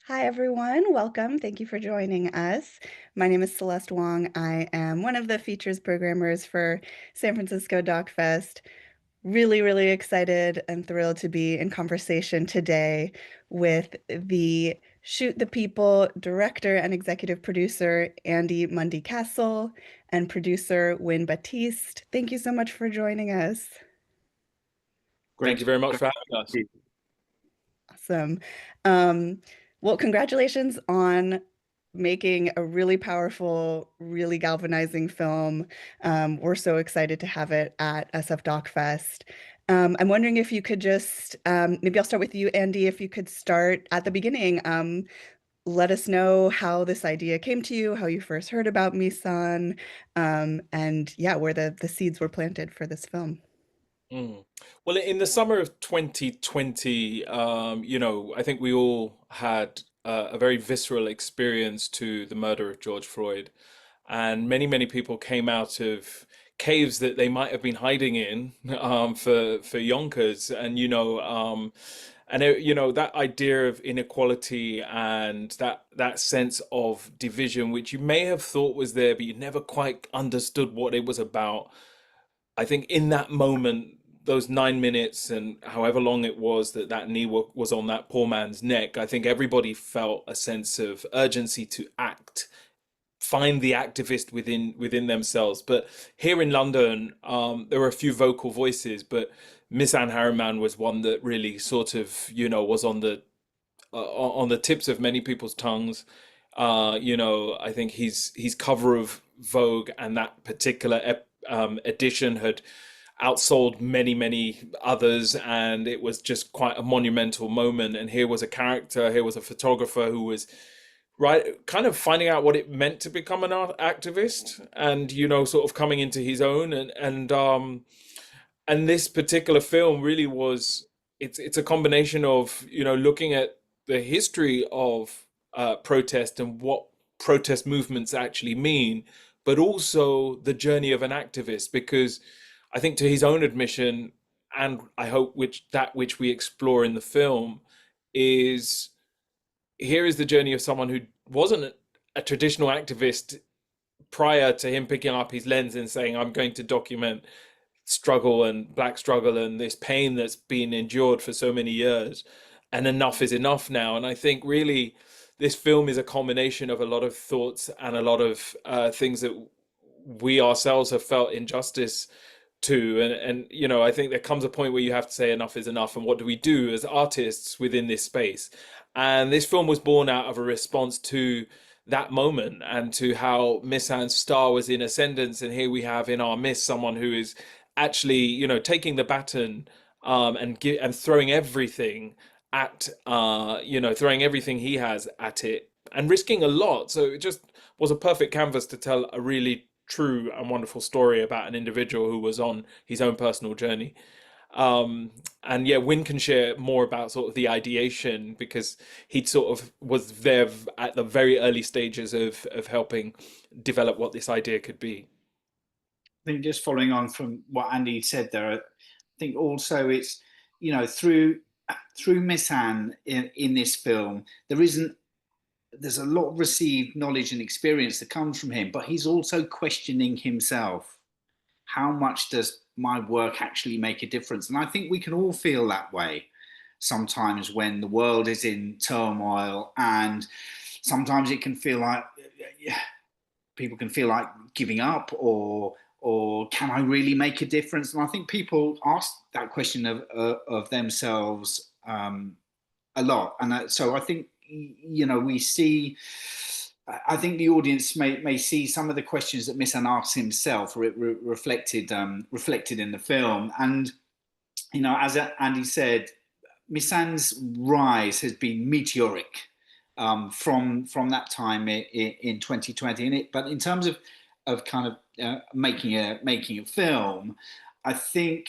Hi, everyone. Welcome. Thank you for joining us. My name is Celeste Wong. I am one of the features programmers for San Francisco Doc Fest. Really, really excited and thrilled to be in conversation today with the Shoot the People director and executive producer, Andy Mundy Castle, and producer, Win Batiste. Thank you so much for joining us. Thank Great. you very much for having us. Awesome. Um, well, congratulations on making a really powerful, really galvanizing film. We're so excited to have it at SF Doc Fest. I'm wondering if you could just, maybe I'll start with you, Andy, if you could start at the beginning. Let us know how this idea came to you, how you first heard about Misan, and yeah, where the seeds were planted for this film. Mm. Well, in the summer of 2020, I think we all had a very visceral experience to the murder of George Floyd, and many people came out of caves that they might have been hiding in for Yonkers, and that idea of inequality and that sense of division, which you may have thought was there, but you never quite understood what it was about. I think in that moment, those 9 minutes and however long it was that knee was on that poor man's neck, I think everybody felt a sense of urgency to act, find the activist within themselves. But here in London, there were a few vocal voices, but Miss Anne Harriman was one that really sort of, was on the tips of many people's tongues. I think his cover of Vogue and that particular edition had outsold many others, and it was just quite a monumental moment. And here was a character, here was a photographer who was right, kind of finding out what it meant to become an art activist, and sort of coming into his own. And this particular film really was, it's a combination of looking at the history of protest and what protest movements actually mean, but also the journey of an activist. Because I think, to his own admission, and I hope which we explore in the film, is here is the journey of someone who wasn't a traditional activist prior to him picking up his lens and saying, I'm going to document struggle and black struggle and this pain that's been endured for so many years, and enough is enough now. And I think really this film is a culmination of a lot of thoughts and a lot of things that we ourselves have felt injustice to. And I think there comes a point where you have to say enough is enough, and what do we do as artists within this space? And this film was born out of a response to that moment and to how Miss Anne's star was in ascendance. And here we have in our midst someone who is actually, taking the baton, and throwing everything at, throwing everything he has at it and risking a lot. So it just was a perfect canvas to tell a really true and wonderful story about an individual who was on his own personal journey. And yeah, Win can share more about sort of the ideation, because he sort of was there at the very early stages of helping develop what this idea could be. I think just following on from what Andy said there, I think also it's through Miss Anne in this film, there's a lot of received knowledge and experience that comes from him, but he's also questioning himself. How much does my work actually make a difference? And I think we can all feel that way sometimes when the world is in turmoil, and sometimes it can feel like people can feel like giving up, or can I really make a difference? And I think people ask that question of themselves a lot. And so I think we see. I think the audience may see some of the questions that Miss Anne asks himself reflected in the film. And as Andy said, Miss Anne's rise has been meteoric from that time in 2020. But in terms of kind of making a film, I think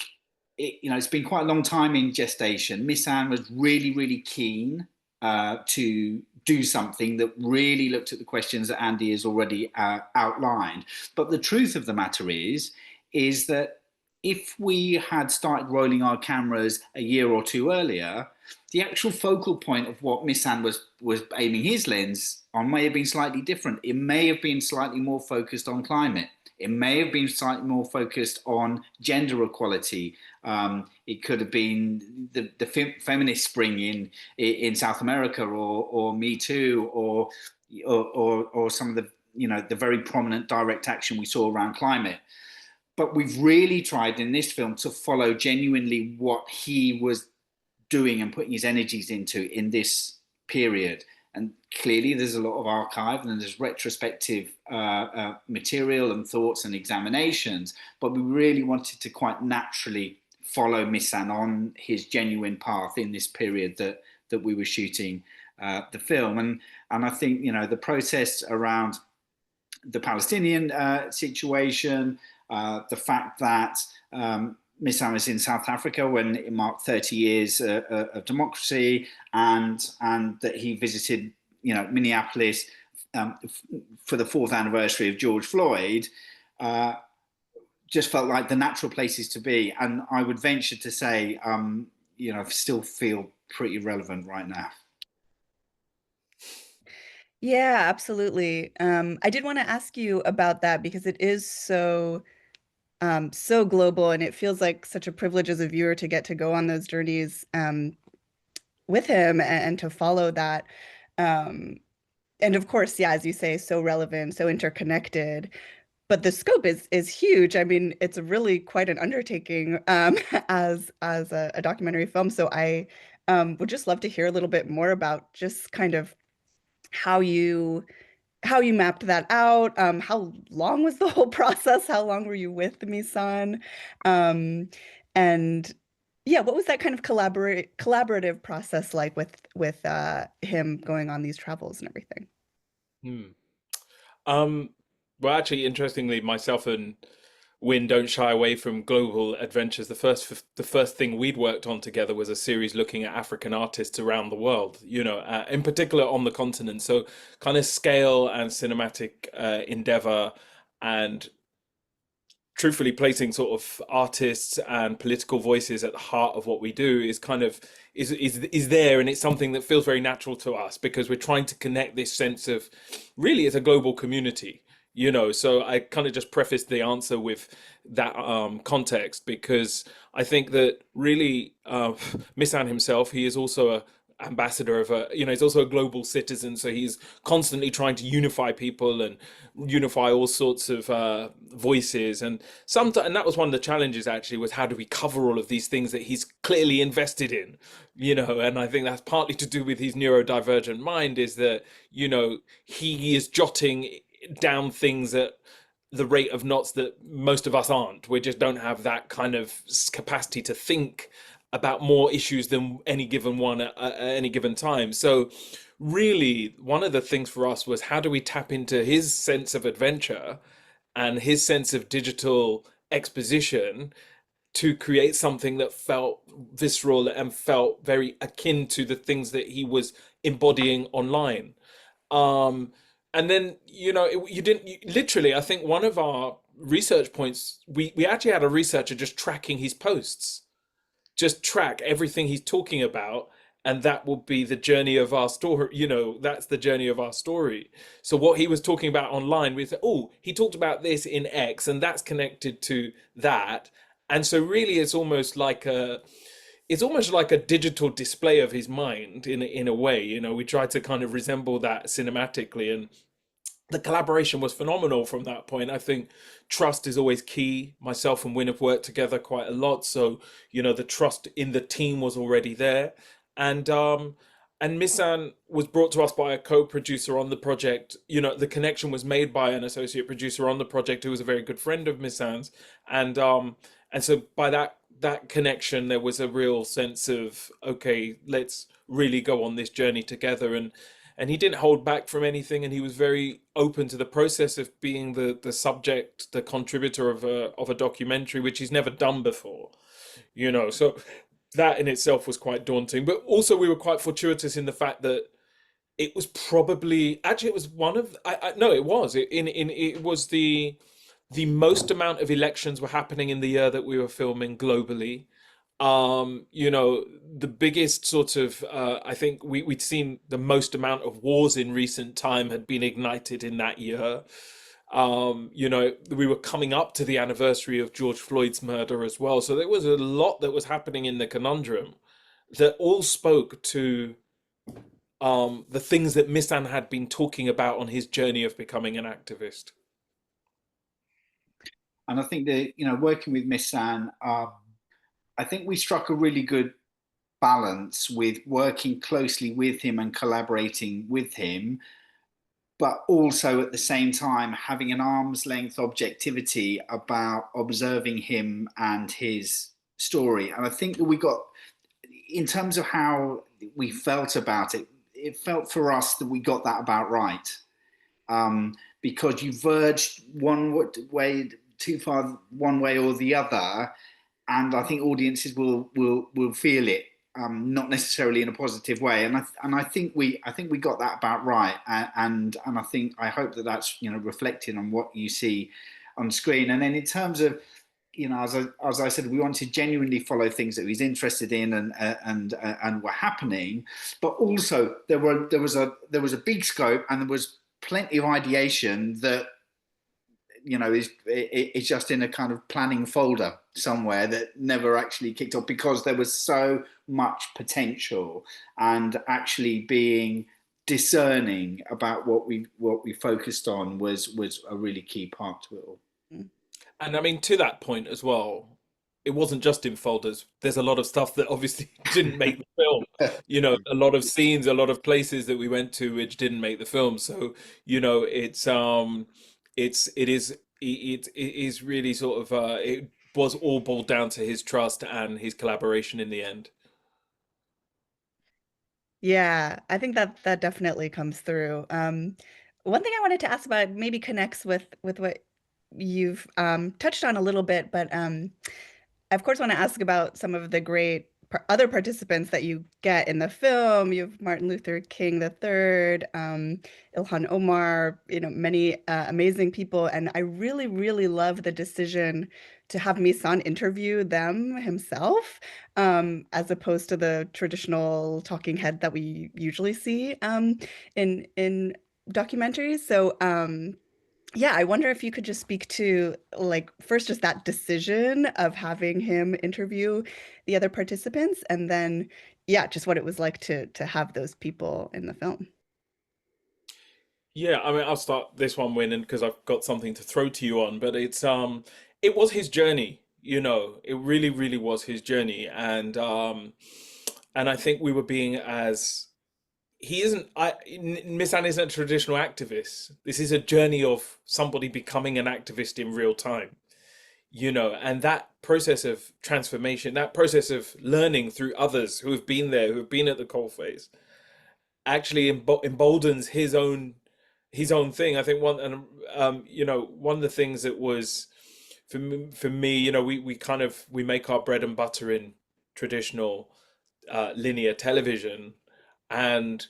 it's been quite a long time in gestation. Miss Anne was really keen to do something that really looked at the questions that Andy has already outlined. But the truth of the matter is that if we had started rolling our cameras a year or two earlier, the actual focal point of what Missan was aiming his lens on may have been slightly different. It may have been slightly more focused on climate. It may have been slightly more focused on gender equality. It could have been the feminist spring in South America, or Me Too, or some of the, the very prominent direct action we saw around climate. But we've really tried in this film to follow genuinely what he was doing and putting his energies into in this period. And clearly there's a lot of archive and there's retrospective material and thoughts and examinations, but we really wanted to quite naturally follow Missan on his genuine path in this period that we were shooting the film. And I think, the process around the Palestinian situation, the fact that Missan was in South Africa when it marked 30 years of democracy, and that he visited, Minneapolis for the 4th anniversary of George Floyd, just felt like the natural places to be. And I would venture to say, still feel pretty relevant right now. Yeah, absolutely. I did want to ask you about that because it is so global, and it feels like such a privilege as a viewer to get to go on those journeys with him and to follow that. And of course, yeah, as you say, so relevant, so interconnected. But the scope is huge. I mean, it's really quite an undertaking as a documentary film. So I would just love to hear a little bit more about just kind of how you mapped that out. How long was the whole process? How long were you with Misan? And yeah, what was that kind of collaborative process like with him going on these travels and everything? Hmm. Well, actually, interestingly, myself and Win don't shy away from global adventures. The first thing we'd worked on together was a series looking at African artists around the world, in particular on the continent. So kind of scale and cinematic endeavor, and truthfully placing sort of artists and political voices at the heart of what we do is kind of is there, and it's something that feels very natural to us because we're trying to connect this sense of really as a global community. So I kind of just prefaced the answer with that context because I think that really Missan himself, he is also a ambassador of he's also a global citizen, so he's constantly trying to unify people and unify all sorts of voices, and that was one of the challenges actually, was how do we cover all of these things that he's clearly invested in, and I think that's partly to do with his neurodivergent mind, is that he is jotting down things at the rate of knots that most of us aren't. We just don't have that kind of capacity to think about more issues than any given one at any given time. So really one of the things for us was, how do we tap into his sense of adventure and his sense of digital exposition to create something that felt visceral and felt very akin to the things that he was embodying online. And then, literally, I think one of our research points, we actually had a researcher just tracking his posts, just track everything he's talking about. And that will be the journey of our story. That's the journey of our story. So what he was talking about online, we said, oh, he talked about this in X and that's connected to that. And so really it's almost like a digital display of his mind in a way. We tried to kind of resemble that cinematically, and the collaboration was phenomenal from that point. I think trust is always key. Myself and Win have worked together quite a lot, so the trust in the team was already there, and Missan was brought to us by a co-producer on the project. The connection was made by an associate producer on the project who was a very good friend of Missan's, and so by that connection, there was a real sense of, okay, let's really go on this journey together. And he didn't hold back from anything, and he was very open to the process of being the subject, the contributor of a documentary, which he's never done before. So that in itself was quite daunting. But also we were quite fortuitous in the fact that it was probably, actually it was one of, no, it was it was the most amount of elections were happening in the year that we were filming globally. You know, the biggest sort of, I think we'd seen the most amount of wars in recent time had been ignited in that year. You know, we were coming up to the anniversary of George Floyd's murder as well. So there was a lot that was happening in the conundrum that all spoke to the things that Missan had been talking about on his journey of becoming an activist. And I think that, you know, working with Miss San, I think we struck a really good balance with working closely with him and collaborating with him, but also at the same time having an arm's length objectivity about observing him and his story. And I think that we got, in terms of how we felt about it, it felt for us that we got that about right. Because you verged one way too far, one way or the other, and I think audiences will feel it, not necessarily in a positive way. And I think we got that about right. And I hope that that's, you know, reflected on what you see on screen. And then in terms of, you know, as I said, we want to genuinely follow things that he's interested in and were happening, but also there was a big scope and there was plenty of ideation that, you know, is just in a kind of planning folder somewhere that never actually kicked off because there was so much potential, and actually being discerning about what we focused on was a really key part to it all. And I mean, to that point as well, it wasn't just in folders. There's a lot of stuff that obviously didn't make the film. You know, a lot of scenes, a lot of places that we went to which didn't make the film. So, you know, it is really sort of it was all boiled down to his trust and his collaboration in the end. Yeah, I think that that definitely comes through. One thing I wanted to ask about maybe connects with what you've touched on a little bit, but I of course want to ask about some of the great other participants that you get in the film. You have Martin Luther King III, Ilhan Omar, you know, many amazing people, and I really, really love the decision to have Misan interview them himself, as opposed to the traditional talking head that we usually see in documentaries. So yeah, I wonder if you could just speak to, like, first just that decision of having him interview the other participants, and then yeah, just what it was like to have those people in the film. Yeah, I mean, I'll start this one winning because I've got something to throw to you on, but it was his journey, you know, it really, really was his journey, and I think we were being as he isn't Misan isn't a traditional activist. This is a journey of somebody becoming an activist in real time, you know, and that process of transformation, that process of learning through others who have been there, who have been at the coalface, actually emboldens his own thing. I think one and you know, one of the things that was for me, you know, we kind of we make our bread and butter in traditional linear television, and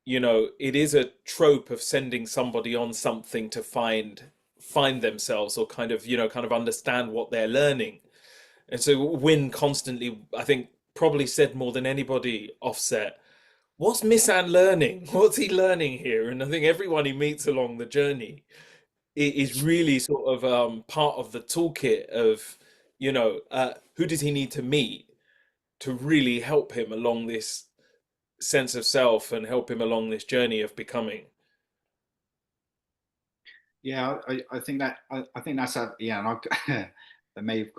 you know, it is a trope of sending somebody on something to find themselves or kind of, you know, kind of understand what they're learning. And so Win constantly, I think, probably said more than anybody, Offset, what's Misan learning? What's he learning here? And I think everyone he meets along the journey is really sort of part of the toolkit of, you know, who does he need to meet to really help him along this sense of self and help him along this journey of becoming. Yeah, I think that I think that's a, yeah, and they may have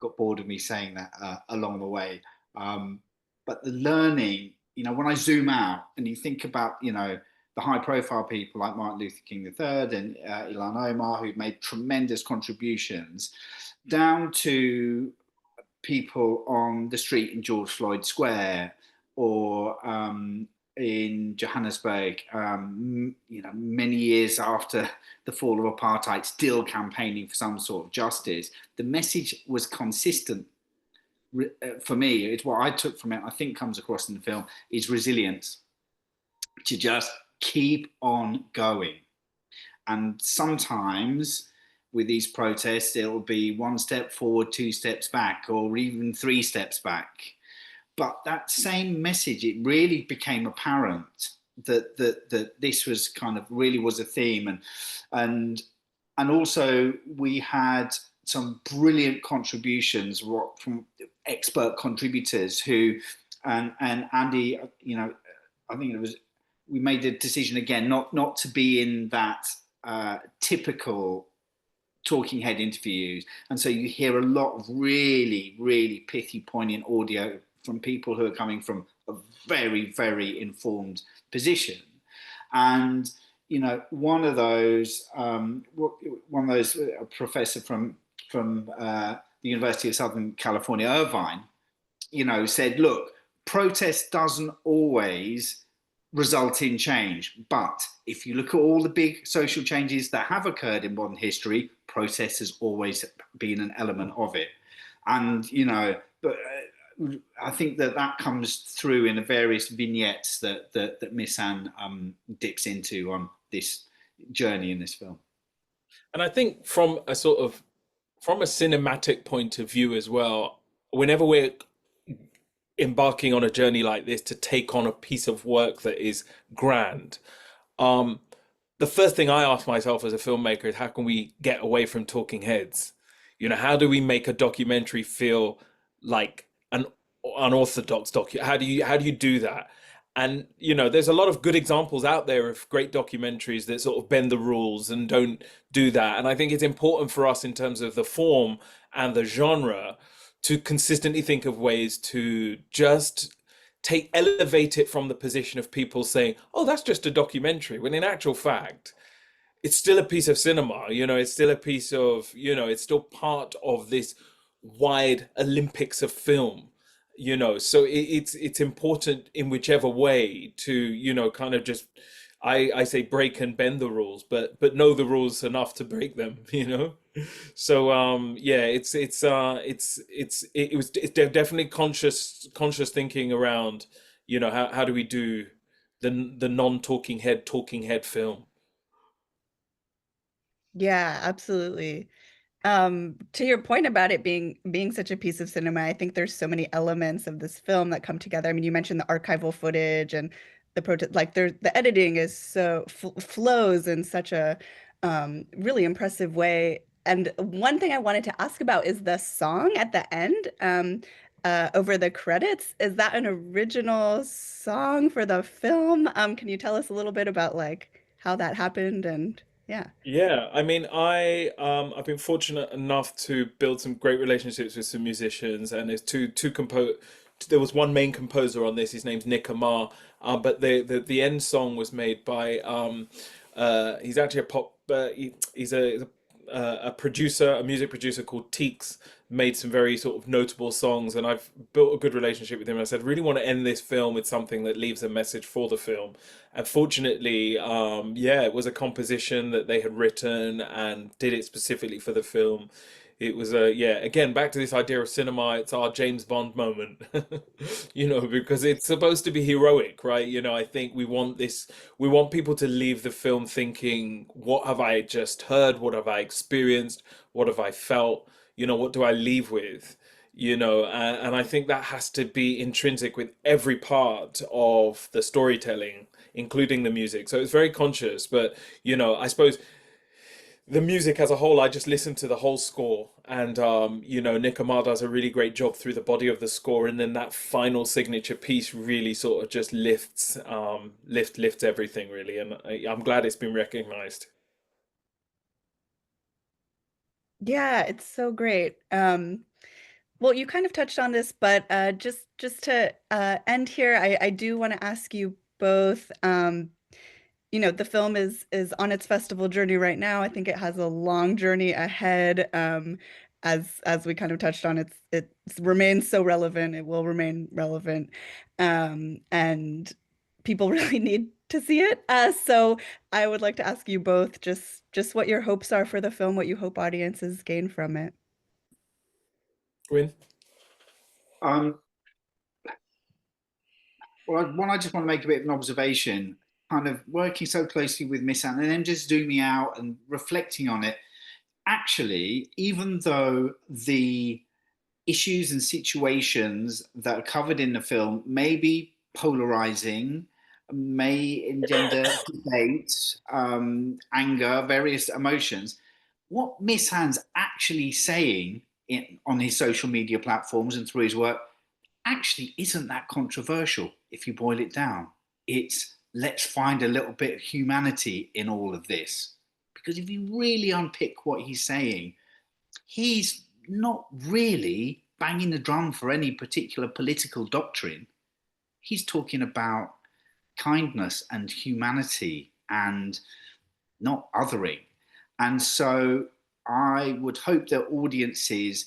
got bored of me saying that along the way. But the learning, you know, when I zoom out and you think about, you know, the high profile people like Martin Luther King III and Ilhan Omar, who've made tremendous contributions, down to people on the street in George Floyd Square or in Johannesburg, you know, many years after the fall of apartheid, still campaigning for some sort of justice. The message was consistent. For me, it's what I took from it. I think comes across in the film is resilience, to just keep on going. And sometimes with these protests, it'll be one step forward, two steps back, or even three steps back. But that same message, it really became apparent that this was kind of really was a theme, and and also we had some brilliant contributions from expert contributors who, and Andy, I think it was, we made the decision again not to be in that typical talking head interviews, and so you hear a lot of really, really pithy, poignant audio from people who are coming from a very, very informed position. And one of those, a professor from the University of Southern California, Irvine, said, look, protest doesn't always result in change, but if you look at all the big social changes that have occurred in modern history, protest has always been an element of it. And but I think that comes through in the various vignettes that Miss Anne dips into on this journey in this film. And I think from a cinematic point of view as well, whenever we're embarking on a journey like this to take on a piece of work that is grand, the first thing I ask myself as a filmmaker is how can we get away from talking heads? How do we make a documentary feel like an unorthodox how do you do that? And there's a lot of good examples out there of great documentaries that sort of bend the rules and don't do that. And I think it's important for us in terms of the form and the genre to consistently think of ways to just elevate it from the position of people saying, oh, that's just a documentary, when in actual fact it's still a piece of cinema. It's still a piece of, it's still part of this wide Olympics of film. So it's important in whichever way to kind of just, I say break and bend the rules, but know the rules enough to break them. So yeah, it's definitely conscious thinking around how do we do the non-talking head talking head film. Yeah, absolutely. To your point about it being such a piece of cinema, I think there's so many elements of this film that come together. I mean, you mentioned the archival footage and the like the editing is so flows in such a really impressive way. And one thing I wanted to ask about is the song at the end, over the credits. Is that an original song for the film? Can you tell us a little bit about like how that happened and yeah. Yeah, I mean, I've been fortunate enough to build some great relationships with some musicians, and there's two compo. There was one main composer on this. His name's Nick Amar, but the end song was made by he's actually a pop. He's a producer, a music producer called Teeks. Made some very sort of notable songs, and I've built a good relationship with him. I said, really want to end this film with something that leaves a message for the film. And fortunately, yeah, it was a composition that they had written and did it specifically for the film. It was yeah, again, back to this idea of cinema, it's our James Bond moment, because it's supposed to be heroic, right? I think we want people to leave the film thinking, what have I just heard? What have I experienced? What have I felt? What do I leave with? And I think that has to be intrinsic with every part of the storytelling, including the music. So it's very conscious, but I suppose the music as a whole, I just listened to the whole score, and Nick Amar does a really great job through the body of the score, and then that final signature piece really sort of just lifts everything really, and I'm glad it's been recognized. Yeah, it's so great. Well, you kind of touched on this, but just to end here, I do want to ask you both. The film is on its festival journey right now. I think it has a long journey ahead. As we kind of touched on, it remains so relevant. It will remain relevant, and people really need to see it. So I would like to ask you both just what your hopes are for the film, what you hope audiences gain from it. Win. Um, I just want to make a bit of an observation, kind of working so closely with Miss Anne and then just zooming out and reflecting on it. actually, even though the issues and situations that are covered in the film may be polarizing, may engender debate, anger, various emotions, what Missand's actually saying on his social media platforms and through his work actually isn't that controversial if you boil it down. It's let's find a little bit of humanity in all of this. Because if you really unpick what he's saying, he's not really banging the drum for any particular political doctrine. He's talking about kindness and humanity and not othering. And so I would hope that audiences,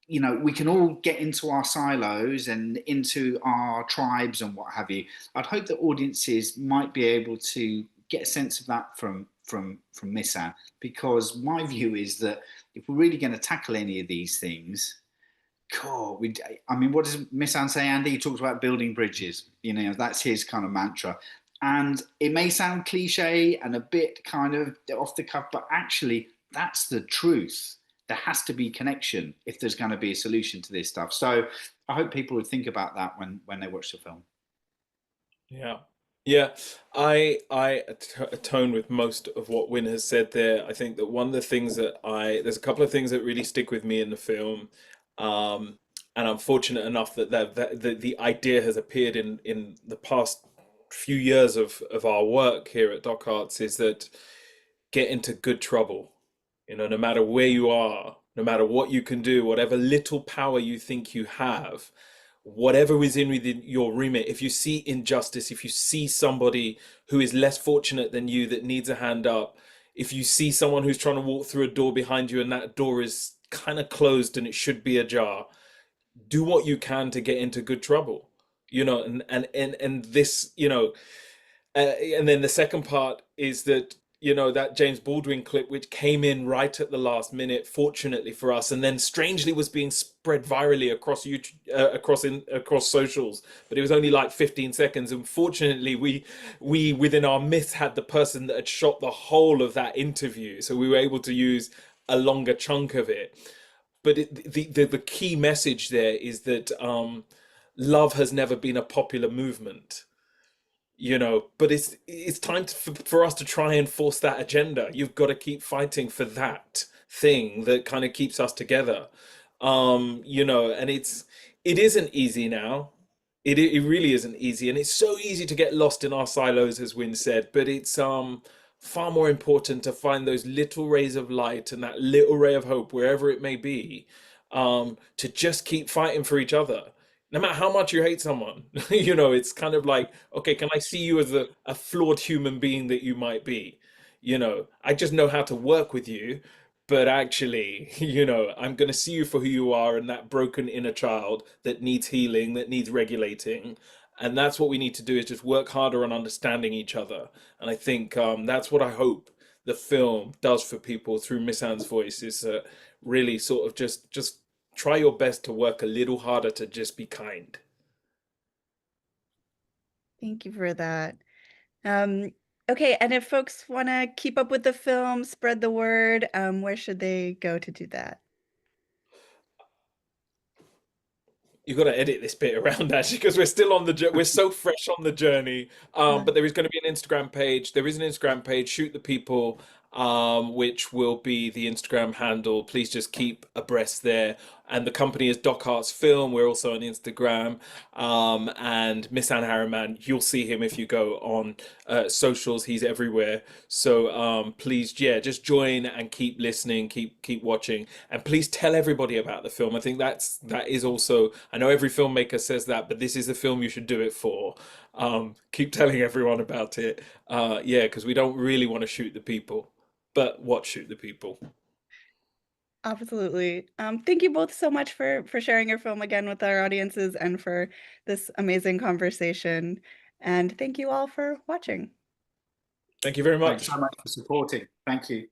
you know, we can all get into our silos and into our tribes and what have you. I'd hope that audiences might be able to get a sense of that from Missand, because my view is that if we're really going to tackle any of these things, God, I mean, what does Missand say, Andy? He talks about building bridges. You know, that's his kind of mantra. And it may sound cliche and a bit kind of off the cuff, but actually, that's the truth. There has to be connection if there's going to be a solution to this stuff. So I hope people would think about that when they watch the film. Yeah. Yeah, I atone with most of what Win has said there. I think that one of the things that there's a couple of things that really stick with me in the film, and I'm fortunate enough that the idea has appeared in the past few years of our work here at Doc Arts, is that get into good trouble. You know, no matter where you are, no matter what you can do, whatever little power you think you have, whatever is in within your remit, if you see injustice, if you see somebody who is less fortunate than you that needs a hand up, if you see someone who's trying to walk through a door behind you and that door is kind of closed and it should be ajar, do what you can to get into good trouble. You know, and this, you know, and then the second part is that, you know, that James Baldwin clip, which came in right at the last minute, fortunately for us, and then strangely was being spread virally across YouTube, across socials, but it was only like 15 seconds. And fortunately, we within our myths had the person that had shot the whole of that interview, so we were able to use a longer chunk of it. But the key message there is that love has never been a popular movement, you know, but it's time for us to try and force that agenda. You've got to keep fighting for that thing that kind of keeps us together. You know, and it isn't easy now. It really isn't easy, and it's so easy to get lost in our silos, as Win said, but it's far more important to find those little rays of light and that little ray of hope wherever it may be, to just keep fighting for each other no matter how much you hate someone. You know, it's kind of like, okay, can I see you as a flawed human being that you might be? You know, I just know how to work with you, but actually, you know, I'm going to see you for who you are and that broken inner child that needs healing, that needs regulating. And that's what we need to do, is just work harder on understanding each other. And I think that's what I hope the film does for people through Missand's voice, is really sort of just try your best to work a little harder to just be kind. Thank you for that. Okay, and if folks want to keep up with the film, spread the word, where should they go to do that? You've got to edit this bit around, actually, because we're still on the we're so fresh on the journey. But there is going to be an Instagram page. There is an Instagram page, Shoot the People, which will be the Instagram handle. Please just keep abreast there. And the company is Doc Arts Film. We're also on Instagram. And Missand Harriman, you'll see him if you go on socials. He's everywhere. So please, yeah, just join and keep listening, keep watching, and please tell everybody about the film. I think that is also. I know every filmmaker says that, but this is the film you should do it for. Keep telling everyone about it. Yeah, because we don't really want to shoot the people, but what Shoot the People. Absolutely. Thank you both so much for sharing your film again with our audiences and for this amazing conversation. And thank you all for watching. Thank you very much. Thanks so much for supporting. Thank you.